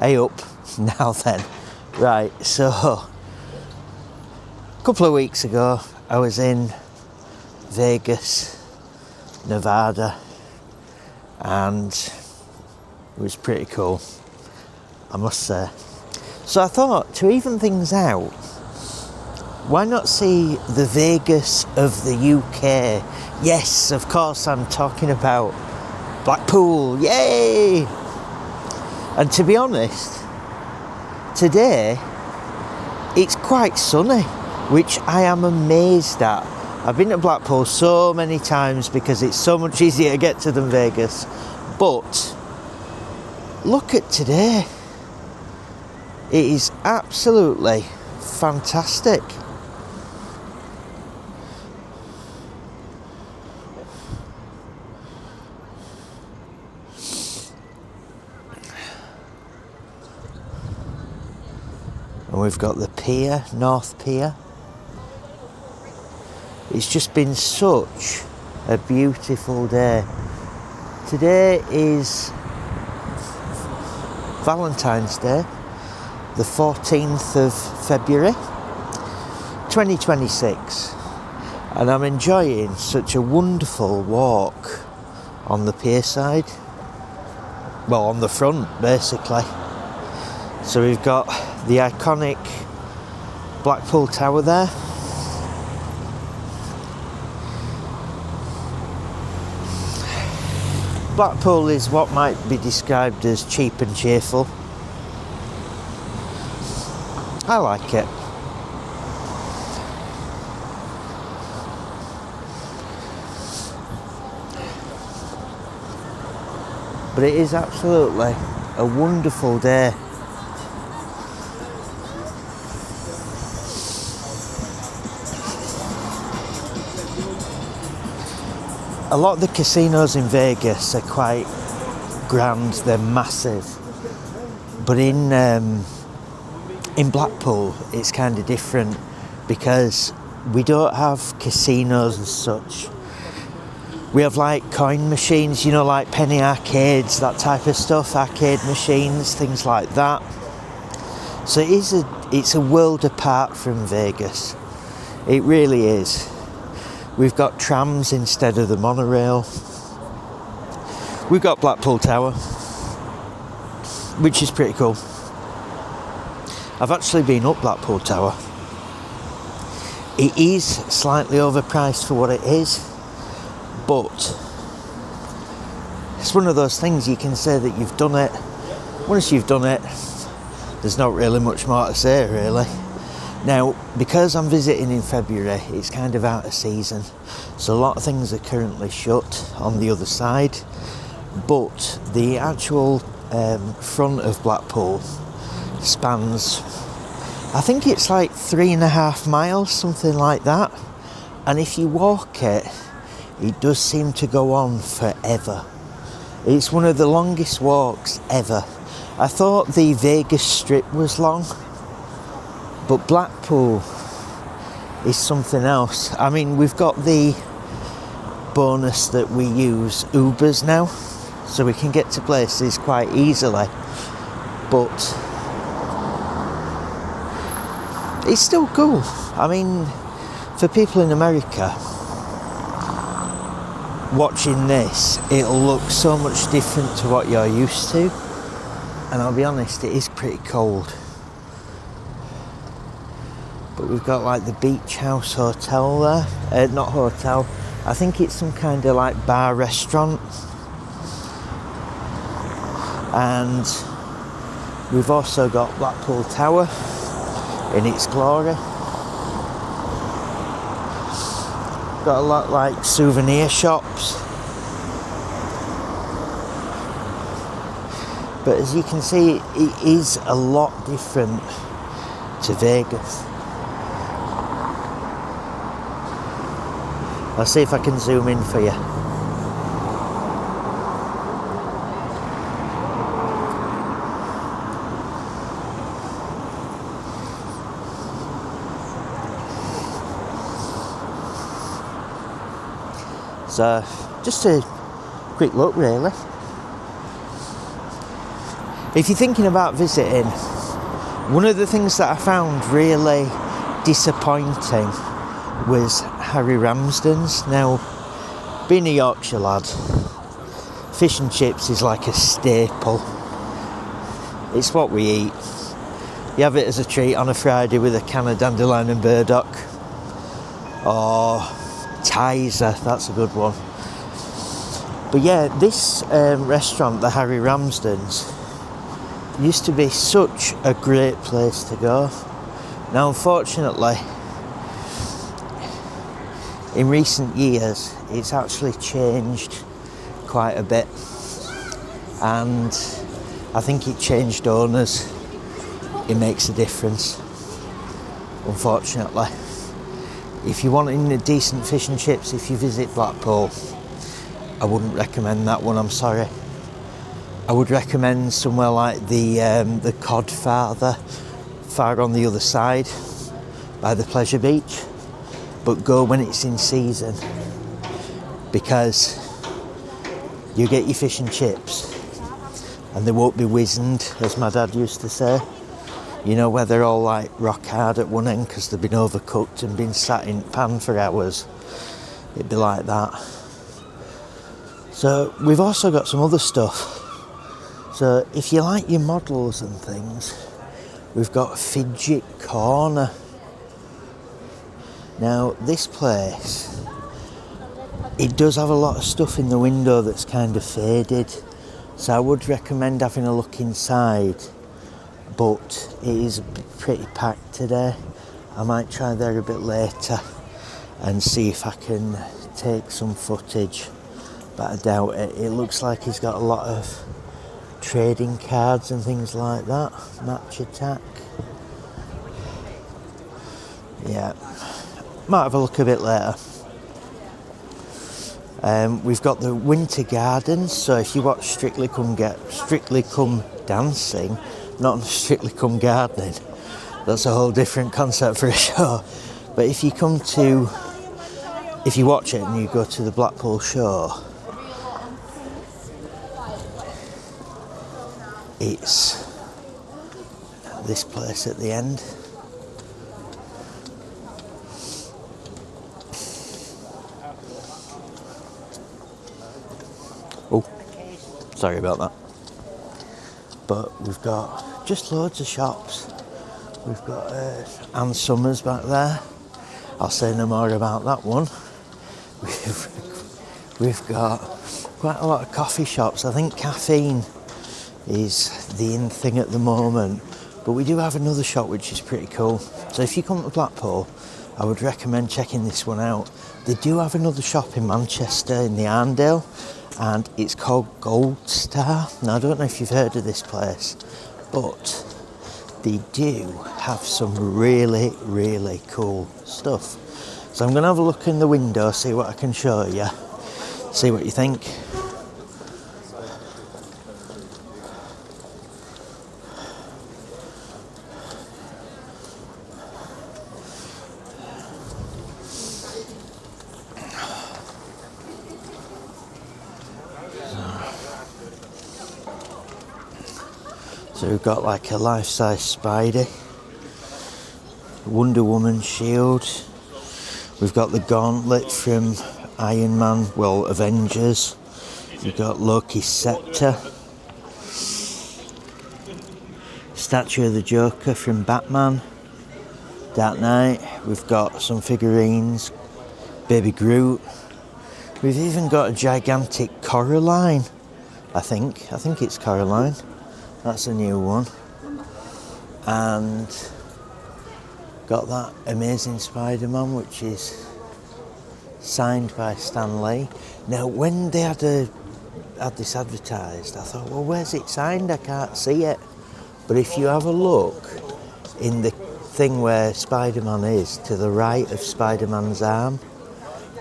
Hey up, now then. Right, so a couple of weeks ago I was in Vegas, Nevada, and it was pretty cool, I must say. So I thought, to even things out, why not see the Vegas of the UK? Yes, of course I'm talking about Blackpool, yay! And to be honest, today it's quite sunny, which I am amazed at. I've been to Blackpool so many times because it's so much easier to get to than Vegas. But look at today. It is absolutely fantastic. And we've got the pier, North Pier. It's just been such a beautiful day. Today is Valentine's Day, the 14th of February, 2026. And I'm enjoying such a wonderful walk on the pier side. Well, on the front, basically. So we've got the iconic Blackpool Tower there. Blackpool is what might be described as cheap and cheerful. I like it. But it is absolutely a wonderful day. A lot of the casinos in Vegas are quite grand, they're massive. But in Blackpool, it's kind of different because we don't have casinos and such. We have like coin machines, you know, like penny arcades, that type of stuff, arcade machines, things like that. So it's a world apart from Vegas. It really is. We've got trams instead of the monorail. We've got Blackpool Tower, which is pretty cool. I've actually been up Blackpool Tower. It is slightly overpriced for what it is, but it's one of those things you can say that you've done it. Once you've done it, there's not really much more to say, really. Now, because I'm visiting in February, it's kind of out of season, so a lot of things are currently shut on the other side, but the actual front of Blackpool spans, I think it's like 3.5 miles, something like that, and if you walk it, it does seem to go on forever. It's one of the longest walks ever. I thought the Vegas Strip was long, but Blackpool is something else. I mean, we've got the bonus that we use Ubers now, so we can get to places quite easily, but it's still cool. I mean, for people in America watching this, it'll look so much different to what you're used to, and I'll be honest, it is pretty cold. But we've got like the Beach House Hotel there, not hotel, I think it's some kind of like bar restaurant. And we've also got Blackpool Tower in its glory. Got a lot like souvenir shops. But as you can see, it is a lot different to Vegas. I'll see if I can zoom in for you. So, just a quick look really. If you're thinking about visiting, one of the things that I found really disappointing was Harry Ramsden's. Now, being a Yorkshire lad, fish and chips is like a staple. It's what we eat. You have it as a treat on a Friday with a can of dandelion and burdock. Or Tizer, that's a good one. But yeah, this restaurant, the Harry Ramsden's, used to be such a great place to go. Now, unfortunately, in recent years, it's actually changed quite a bit. And I think it changed owners. It makes a difference, unfortunately. If you're wanting a decent fish and chips, if you visit Blackpool, I wouldn't recommend that one, I'm sorry. I would recommend somewhere like the Codfather, far on the other side, by the Pleasure Beach. But go when it's in season, because you get your fish and chips and they won't be wizened, as my dad used to say. You know, where they're all like rock hard at one end because they've been overcooked and been sat in pan for hours. It'd be like that. So we've also got some other stuff. So if you like your models and things, we've got Fidget Corner. Now this place, it does have a lot of stuff in the window that's kind of faded. So I would recommend having a look inside. But it is pretty packed today. I might try there a bit later and see if I can take some footage, but I doubt it. It looks like he's got a lot of trading cards and things like that. Match Attack. Yeah, might have a look a bit later. We've got the Winter Gardens, so if you watch Strictly Come Dancing, not Strictly Come Gardening, that's a whole different concept for a show. But if you watch it and you go to the Blackpool show, it's this place at the end. Oh, sorry about that. But we've got just loads of shops. We've got Ann Summers back there. I'll say no more about that one. We've got quite a lot of coffee shops. I think caffeine is the in thing at the moment. But we do have another shop which is pretty cool. So if you come to Blackpool, I would recommend checking this one out. They do have another shop in Manchester in the Arndale, and it's called Gold Star. Now I don't know if you've heard of this place, but they do have some really, really cool stuff. So I'm going to have a look in the window, see what I can show you, see what you think. So we've got like a life-size Spidey, Wonder Woman shield. We've got the gauntlet from Iron Man, well, Avengers. We've got Loki's scepter. Statue of the Joker from Batman, Dark Knight. We've got some figurines, Baby Groot. We've even got a gigantic Coraline, I think it's Coraline. That's a new one. And got that Amazing Spider-Man, which is signed by Stan Lee. Now, when they had this advertised, I thought, well, where's it signed? I can't see it. But if you have a look in the thing where Spider-Man is, to the right of Spider-Man's arm,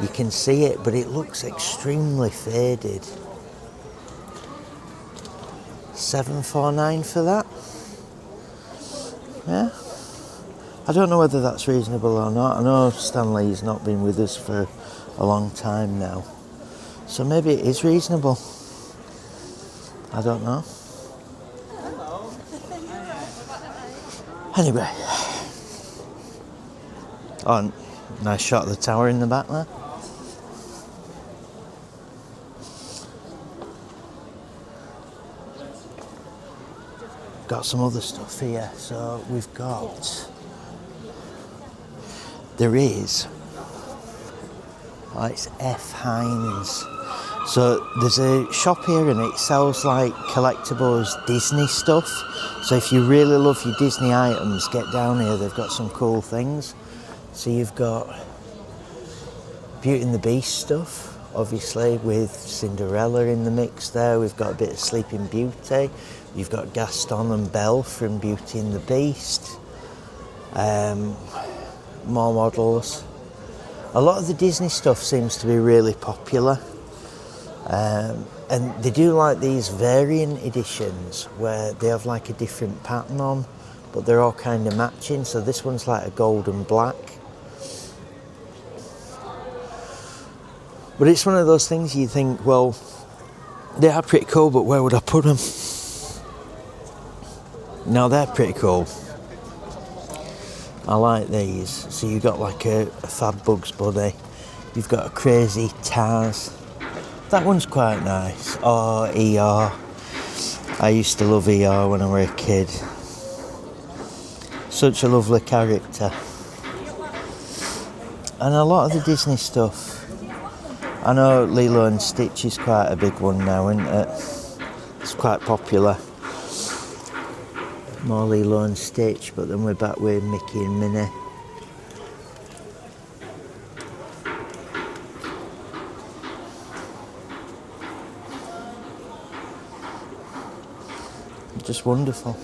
you can see it, but it looks extremely faded. $7.49 for that. Yeah. I don't know whether that's reasonable or not. I know Stan Lee's not been with us for a long time now, so maybe it is reasonable. I don't know. Anyway. Oh, nice shot of the tower in the back there. Got some other stuff here. So we've got... There is... Oh, it's F. Hines. So there's a shop here and it sells like collectibles Disney stuff. So if you really love your Disney items, get down here, they've got some cool things. So you've got Beauty and the Beast stuff, obviously, with Cinderella in the mix there. We've got a bit of Sleeping Beauty. You've got Gaston and Belle from Beauty and the Beast. More models. A lot of the Disney stuff seems to be really popular. And they do like these variant editions where they have like a different pattern on, but they're all kind of matching. So this one's like a gold and black. But it's one of those things you think, well, they are pretty cool, but where would I put them? No, they're pretty cool. I like these. So you've got like a Fab Bugs Bunny. You've got a Crazy Taz. That one's quite nice. Oh, ER. I used to love ER when I was a kid. Such a lovely character. And a lot of the Disney stuff. I know Lilo and Stitch is quite a big one now, isn't it? It's quite popular. More Lilo and Stitch, but then we're back with Mickey and Minnie. Just wonderful.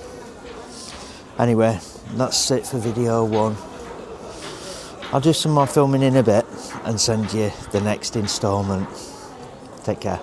Anyway, that's it for video 1. I'll do some more filming in a bit and send you the next instalment. Take care.